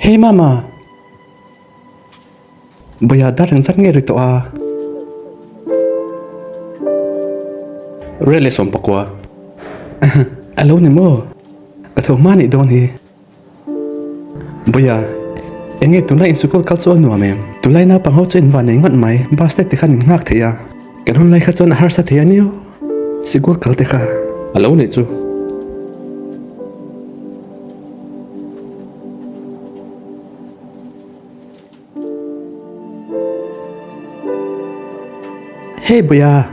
Hey mama. Bây giờ đã rừng rất nghe rồi tụi à. Really xong bọc quá. Alo nè mô. Ở thầu mà nị đồn thì. Bây giờ em nghe tụi lại in school culture nữa mẹ. Tụi lại nào bằng hậu trên và nén ngọn máy. Bastet thì khăn ngạc thế à. Cái hôm nay khát cho nó har sát thế à nhiêu. School culture khá. Alo nè chú. Hey boya.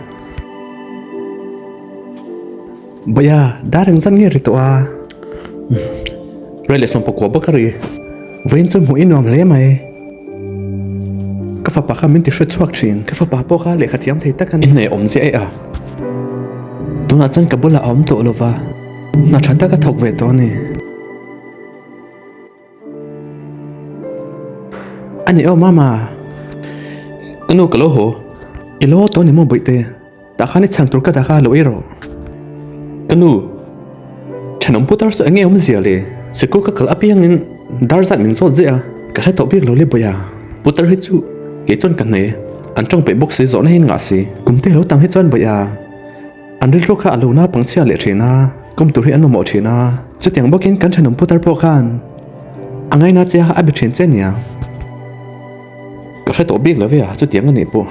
Boya, đã rừng rất nghe rồi tụi à. Rồi lại xong bọc quá bốc rồi. Với anh chồng mũi nòm lấy mày. Các pháp bác mình thì sẽ chuộc chuyện. Các pháp bác bốc lại khát hiếm thấy tất cả. Em này ổn dễ à. Tôi nói chân cả bố là ổn tụi lô va. Nó chẳng ta cả thọc về tôi nè. Anh ấy mama. Cái nụ cả lô hổ. Ilo to ni mo boite ta khani chang tur ka ta kha lo ero kanu chanom putar so enge zia le seko ka kal apiang in dar zat min zo zia ka sa to bik lo le boya putar hi chu ke chon kan ne an trong pe box se zo na hin nga si kumte lo tam hi chon boya an ri ro kha alo na pangchia le thena kum tur hi an mo thena chu tiang bokin kan chanom putar po khan angai na che ha abi chen chen ya ka sa to bik lo ve chu tiang ani po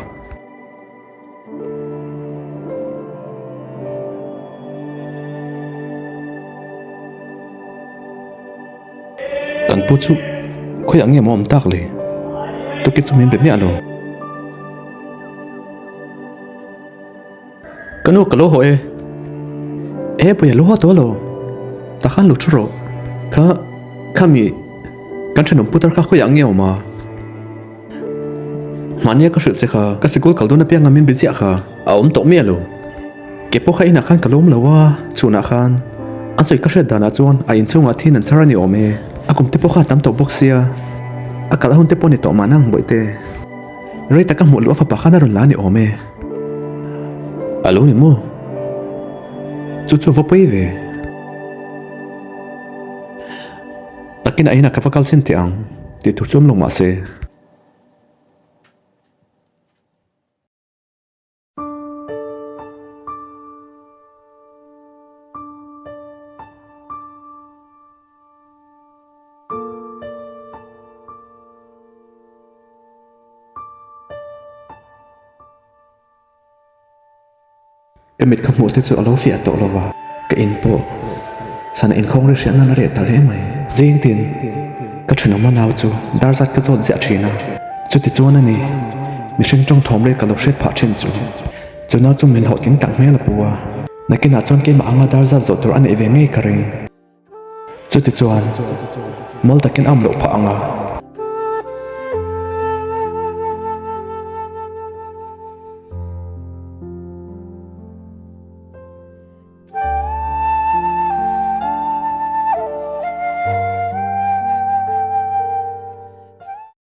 kan pu chu khoi ang yam om tak le to ke chu men be mi alo kanu kalo ho e po ya lo to lo ta khan lu chu ro khami kan chen om putar kha khoi ang yam ma mania ka shit che kha ka sikul kal do na piang amin be zia kha a om to mi alo ke po kha ina khan kalom lo wa chuna khan asoi ka shet dana chuan a in chunga thin an charani ome akum te po kha tam to boxia akala hun te po ni to manang boite rei ta ka mu lu fa pa khana ron la ni ome alo ni mo chu vo poi ve akina ina ka fakal sin te ang ti tur chum long ma se cái mệt không muốn thế sự lâu phía tổ lo vào cái in po sana in không được sẽ năn nỉ ta lấy mày riêng tiền các chuyện nó nào chú đa dạng cái dọn dẹp chuyện nào chú thì chú này mình sinh trong thòng đây cả lục xếp phá trên chú nó chú mình họ kính tặng mấy là bùa này cái nào chọn cái mà ăn đa dạng rồi tôi ăn về ngay cả riêng chú thì chú ăn mỗi ta cái âm lộ phá ngà